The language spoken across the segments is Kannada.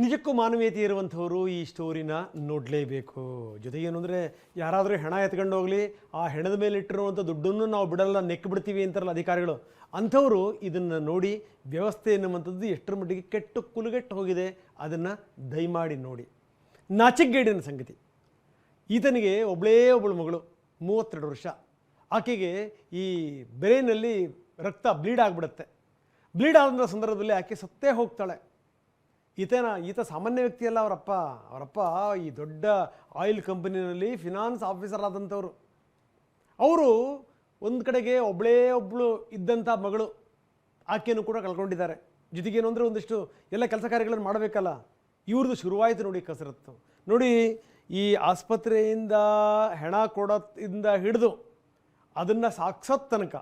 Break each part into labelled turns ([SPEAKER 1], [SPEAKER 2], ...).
[SPEAKER 1] ನಿಜಕ್ಕೂ ಮಾನವೀಯತೆ ಇರುವಂಥವರು ಈ ಸ್ಟೋರಿನ ನೋಡಲೇಬೇಕು. ಜೊತೆಗೇನು ಅಂದರೆ ಯಾರಾದರೂ ಹೆಣ ಎತ್ಕೊಂಡು ಹೋಗಲಿ, ಆ ಹೆಣದ ಮೇಲೆ ಇಟ್ಟಿರುವಂಥ ದುಡ್ಡನ್ನು ನಾವು ಬಿಡಲ್ಲ, ನೆಕ್ ಬಿಡ್ತೀವಿ ಅಂತಾರಲ್ಲ ಅಧಿಕಾರಿಗಳು, ಅಂಥವರು ಇದನ್ನು ನೋಡಿ ವ್ಯವಸ್ಥೆ ಎನ್ನುವಂಥದ್ದು ಎಷ್ಟರ ಮಟ್ಟಿಗೆ ಕೆಟ್ಟು ಕುಲುಗೆಟ್ಟು ಹೋಗಿದೆ ಅದನ್ನು ದಯಮಾಡಿ ನೋಡಿ. ನಾಚಿಕೆಗೇಡಿನ ಸಂಗತಿ. ಈತನಿಗೆ ಒಬ್ಬಳು ಮಗಳು, 32 ವರ್ಷ. ಆಕೆಗೆ ಈ ಬ್ರೈನಲ್ಲಿ ರಕ್ತ ಬ್ಲೀಡ್ ಆಗಿಬಿಡುತ್ತೆ. ಬ್ಲೀಡ್ ಆದ ಸಂದರ್ಭದಲ್ಲಿ ಆಕೆ ಸತ್ತೇ ಹೋಗ್ತಾಳೆ. ಈತ ಸಾಮಾನ್ಯ ವ್ಯಕ್ತಿ ಅಲ್ಲ. ಅವರಪ್ಪ ಈ ದೊಡ್ಡ ಆಯಿಲ್ ಕಂಪನಿನಲ್ಲಿ ಫಿನಾನ್ಸ್ ಆಫೀಸರ್ ಆದಂಥವ್ರು. ಅವರು ಒಂದು ಕಡೆಗೆ ಒಬ್ಬಳು ಇದ್ದಂಥ ಮಗಳು, ಆಕೆಯನ್ನು ಕೂಡ ಕಳ್ಕೊಂಡಿದ್ದಾರೆ. ಜೊತೆಗೇನು ಅಂದರೆ ಒಂದಿಷ್ಟು ಎಲ್ಲ ಕೆಲಸ ಕಾರ್ಯಗಳನ್ನು ಮಾಡಬೇಕಲ್ಲ. ಇವ್ರದ್ದು ಶುರುವಾಯಿತು ನೋಡಿ ಕಸರತ್ತು. ನೋಡಿ, ಈ ಆಸ್ಪತ್ರೆಯಿಂದ ಹೆಣ ಕೊಡೋದಿಂದ ಹಿಡಿದು ಅದನ್ನು ಸಾಕ್ಸೋ ತನಕ,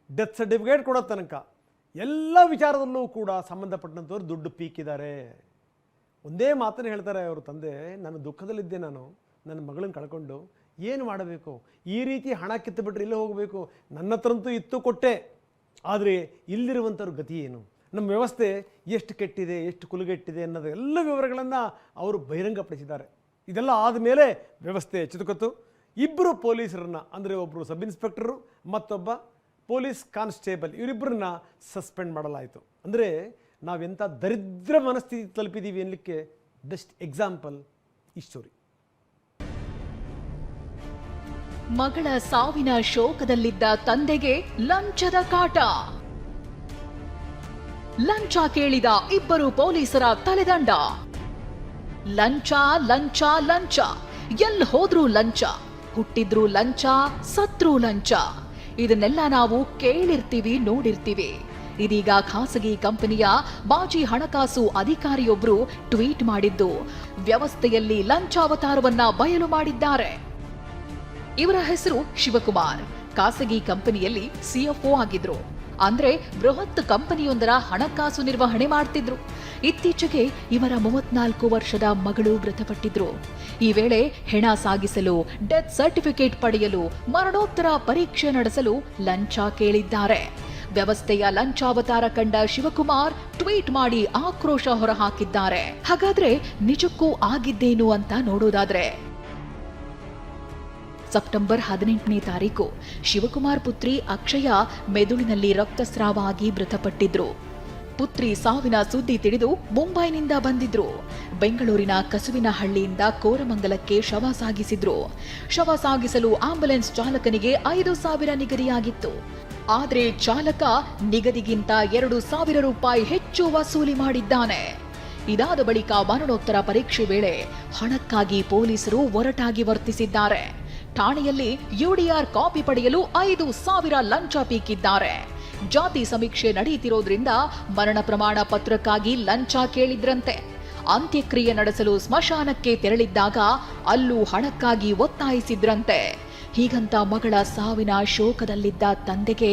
[SPEAKER 1] ಡೆತ್ ಸರ್ಟಿಫಿಕೇಟ್ ಕೊಡೋ ತನಕ ಎಲ್ಲ ವಿಚಾರದಲ್ಲೂ ಕೂಡ ಸಂಬಂಧಪಟ್ಟಂಥವ್ರು ದುಡ್ಡು ಪೀಕಿದ್ದಾರೆ. ಒಂದೇ ಮಾತನ್ನು ಹೇಳ್ತಾರೆ ಅವರು ತಂದೆ, ನಾನು ದುಃಖದಲ್ಲಿದ್ದೆ, ನಾನು ನನ್ನ ಮಗಳನ್ನ ಕಳ್ಕೊಂಡು ಏನು ಮಾಡಬೇಕು, ಈ ರೀತಿ ಹಣ ಕಿತ್ತುಬಿಟ್ರೆ ಇಲ್ಲೇ ಹೋಗಬೇಕು, ನನ್ನ ಹತ್ರಂತೂ ಇತ್ತು ಕೊಟ್ಟೆ, ಆದರೆ ಇಲ್ಲಿರುವಂಥವ್ರ ಗತಿ ಏನು, ನಮ್ಮ ವ್ಯವಸ್ಥೆ ಎಷ್ಟು ಕೆಟ್ಟಿದೆ, ಎಷ್ಟು ಕುಲುಗೆಟ್ಟಿದೆ ಅನ್ನೋದು ಎಲ್ಲ ವಿವರಗಳನ್ನು ಅವರು ಬಹಿರಂಗಪಡಿಸಿದ್ದಾರೆ. ಇದೆಲ್ಲ ಆದಮೇಲೆ ವ್ಯವಸ್ಥೆ ಚಿತುಕತ್ತು. ಇಬ್ಬರು ಪೊಲೀಸರನ್ನು, ಅಂದರೆ ಒಬ್ಬರು ಸಬ್ ಇನ್ಸ್ಪೆಕ್ಟರು ಮತ್ತೊಬ್ಬ ಪೊಲೀಸ್ ಕಾನ್ಸ್ಟೇಬಲ್, ಇವರಿಬ್ಬರನ್ನ ಸಸ್ಪೆಂಡ್ ಮಾಡಲಾಯಿತು. ಅಂದರೆ ನಾವೆಂಥ ದರಿದ್ರ ಮನಸ್ಥಿತಿ ತಲುಪಿದ್ದೀವಿ ಅನ್ನಲಿಕ್ಕೆ ಬೆಸ್ಟ್ ಎಕ್ಸಾಂಪಲ್ ಈ ಸ್ಟೋರಿ.
[SPEAKER 2] ಮಗಳ ಸಾವಿನ ಶೋಕದಲ್ಲಿದ್ದ ತಂದೆಗೆ ಲಂಚದ ಕಾಟ. ಲಂಚ ಕೇಳಿದ ಇಬ್ಬರು ಪೊಲೀಸರ ತಲೆದಂಡ. ಲಂಚ ಲಂಚ ಲಂಚ, ಎಲ್ಲಿ ಹೋದ್ರೂ ಲಂಚ, ಹುಟ್ಟಿದ್ರು ಲಂಚ, ಸತ್ರು ಲಂಚ. ಇದನ್ನೆಲ್ಲ ನಾವು ಕೇಳಿರ್ತೀವಿ, ನೋಡಿರ್ತೀವಿ. ಇದೀಗ ಖಾಸಗಿ ಕಂಪನಿಯ ಮಾಜಿ ಹಣಕಾಸು ಅಧಿಕಾರಿಯೊಬ್ಬರು ಟ್ವೀಟ್ ಮಾಡಿದ್ದು ವ್ಯವಸ್ಥೆಯಲ್ಲಿ ಲಂಚಾವತಾರವನ್ನ ಬಯಲು ಮಾಡಿದ್ದಾರೆ. ಇವರ ಹೆಸರು ಶಿವಕುಮಾರ್. ಖಾಸಗಿ ಕಂಪನಿಯಲ್ಲಿ ಸಿಎಫ್ಒ ಆಗಿದ್ರು. ಅಂದ್ರೆ ಬೃಹತ್ ಕಂಪನಿಯೊಂದರ ಹಣಕಾಸು ನಿರ್ವಹಣೆ ಮಾಡ್ತಿದ್ರು. ಇತ್ತೀಚೆಗೆ ಇವರ 34 ವರ್ಷದ ಮಗಳು ಮೃತಪಟ್ಟಿದ್ರು. ಈ ವೇಳೆ ಹೆಣ ಸಾಗಿಸಲು, ಡೆತ್ ಸರ್ಟಿಫಿಕೇಟ್ ಪಡೆಯಲು, ಮರಣೋತ್ತರ ಪರೀಕ್ಷೆ ನಡೆಸಲು ಲಂಚ ಕೇಳಿದ್ದಾರೆ. ವ್ಯವಸ್ಥೆಯ ಲಂಚಾವತಾರ ಕಂಡ ಶಿವಕುಮಾರ್ ಟ್ವೀಟ್ ಮಾಡಿ ಆಕ್ರೋಶ ಹೊರಹಾಕಿದ್ದಾರೆ. ಹಾಗಾದ್ರೆ ನಿಜಕ್ಕೂ ಆಗಿದ್ದೇನು ಅಂತ ನೋಡೋದಾದ್ರೆ, ಸೆಪ್ಟೆಂಬರ್ 18ನೇ ತಾರೀಕು ಶಿವಕುಮಾರ್ ಪುತ್ರಿ ಅಕ್ಷಯ ಮೆದುಳಿನಲ್ಲಿ ರಕ್ತಸ್ರಾವ ಆಗಿ ಮೃತಪಟ್ಟಿದ್ರು. ಪುತ್ರಿ ಸಾವಿನ ಸುದ್ದಿ ತಿಳಿದು ಮುಂಬೈನಿಂದ ಬಂದಿದ್ರು. ಬೆಂಗಳೂರಿನ ಕಸುವಿನಹಳ್ಳಿಯಿಂದ ಕೋರಮಂಗಲಕ್ಕೆ ಶವ ಸಾಗಿಸಿದ್ರು. ಶವ ಸಾಗಿಸಲು ಆಂಬ್ಯುಲೆನ್ಸ್ ಚಾಲಕನಿಗೆ 5,000 ನಿಗದಿಯಾಗಿತ್ತು. ಆದ್ರೆ ಚಾಲಕ ನಿಗದಿಗಿಂತ 2,000 ರೂಪಾಯಿ ಹೆಚ್ಚು ವಸೂಲಿ ಮಾಡಿದ್ದಾನೆ. ಇದಾದ ಬಳಿಕ ಮರಣೋತ್ತರ ಪರೀಕ್ಷೆ ವೇಳೆ ಹಣಕ್ಕಾಗಿ ಪೊಲೀಸರು ಒರಟಾಗಿ ವರ್ತಿಸಿದ್ದಾರೆ. ಠಾಣೆಯಲ್ಲಿ ಯುಡಿಆರ್ ಕಾಪಿ ಪಡೆಯಲು 5,000 ಲಂಚ ಪೀಕಿದ್ದಾರೆ. ಜಾತಿ ಸಮೀಕ್ಷೆ ನಡೆಯುತ್ತಿರೋದ್ರಿಂದ ಮರಣ ಪ್ರಮಾಣ ಪತ್ರಕ್ಕಾಗಿ ಲಂಚ ಕೇಳಿದ್ರಂತೆ. ಅಂತ್ಯಕ್ರಿಯೆ ನಡೆಸಲು ಸ್ಮಶಾನಕ್ಕೆ ತೆರಳಿದ್ದಾಗ ಅಲ್ಲೂ ಹಣಕ್ಕಾಗಿ ಒತ್ತಾಯಿಸಿದ್ರಂತೆ. ಹೀಗಂತ ಮಗಳ ಸಾವಿನ ಶೋಕದಲ್ಲಿದ್ದ ತಂದೆಗೆ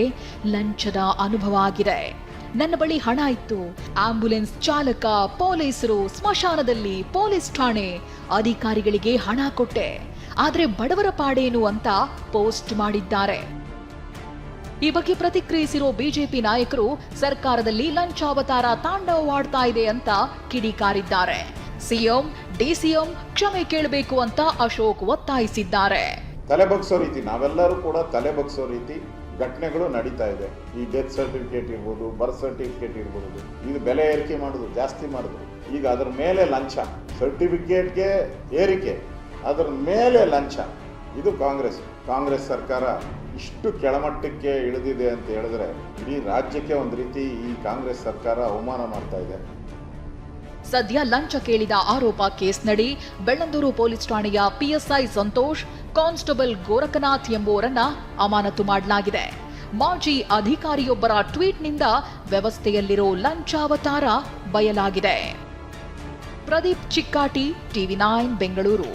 [SPEAKER 2] ಲಂಚದ ಅನುಭವ ಆಗಿದೆ. ನನ್ನ ಬಳಿ ಹಣ ಇತ್ತು, ಆಂಬ್ಯುಲೆನ್ಸ್ ಚಾಲಕ, ಪೊಲೀಸರು, ಸ್ಮಶಾನದಲ್ಲಿ, ಪೊಲೀಸ್ ಠಾಣೆ ಅಧಿಕಾರಿಗಳಿಗೆ ಹಣ ಕೊಟ್ಟೆ, ಆದ್ರೆ ಬಡವರ ಪಾಡೇನು ಅಂತ ಪೋಸ್ಟ್ ಮಾಡಿದ್ದಾರೆ. ಈ ಬಗ್ಗೆ ಪ್ರತಿಕ್ರಿಯಿಸಿರೋ ಬಿಜೆಪಿ ನಾಯಕರು ಸರ್ಕಾರದಲ್ಲಿ ಲಂಚಾವತಾರ ತಾಂಡವವಾಡ್ತಾ ಇದೆ ಅಂತ ಕಿಡಿಕಾರಿದ್ದಾರೆ. ಸಿಎಂ, ಡಿಸಿಎಂ ಕ್ಷಮೆ ಕೇಳಬೇಕು ಅಂತ ಅಶೋಕ್ ಒತ್ತಾಯಿಸಿದ್ದಾರೆ.
[SPEAKER 3] ತಲೆಬಗ್ಸೋ ರೀತಿ, ನಾವೆಲ್ಲರೂ ಕೂಡ ತಲೆಬಗ್ಸೋ ರೀತಿ ಘಟನೆಗಳು ನಡೀತಾ ಇದೆ. ಈ ಡೆತ್ ಸರ್ಟಿಫಿಕೇಟ್ ಇರ್ಬೋದು, ಬರ್ತ್ ಸರ್ಟಿಫಿಕೇಟ್ ಇರ್ಬೋದು, ಇದು ಬೆಲೆ ಏರಿಕೆ ಮಾಡೋದು, ಜಾಸ್ತಿ ಮಾಡಿದ್ರು. ಈಗ ಅದರ ಮೇಲೆ ಲಂಚ, ಸರ್ಟಿಫಿಕೇಟ್ಗೆ ಏರಿಕೆ, ಅದರ ಮೇಲೆ ಲಂಚ. ಇದು ಕಾಂಗ್ರೆಸ್ ಸರ್ಕಾರ ಇಷ್ಟು ಕೆಳಮಟ್ಟಕ್ಕೆ ಇಳಿದಿದೆ ಅಂತ ಹೇಳಿದ್ರೆ ಇಡೀ ರಾಜ್ಯಕ್ಕೆ ಒಂದು ರೀತಿ ಈ ಕಾಂಗ್ರೆಸ್ ಸರ್ಕಾರ ಅವಮಾನ ಮಾಡ್ತಾ ಇದೆ.
[SPEAKER 2] ಸದ್ಯ ಲಂಚ ಕೇಳಿದ ಆರೋಪ ಕೇಸ್ ನಡಿ ಬೆಳ್ಳಂದೂರು ಪೊಲೀಸ್ ಠಾಣೆಯ ಪಿಎಸ್ಐ ಸಂತೋಷ್, ಕಾನ್ಸ್ಟೇಬಲ್ ಗೋರಖನಾಥ್ ಎಂಬುವರನ್ನ ಅಮಾನತು ಮಾಡಲಾಗಿದೆ. ಮಾಜಿ ಅಧಿಕಾರಿಯೊಬ್ಬರ ಟ್ವೀಟ್ನಿಂದ ವ್ಯವಸ್ಥೆಯಲ್ಲಿರೋ ಲಂಚಾವತಾರ ಬಯಲಾಗಿದೆ. ಪ್ರದೀಪ್ ಚಿಕ್ಕಾಟಿ, ಟಿವಿ9 ಬೆಂಗಳೂರು.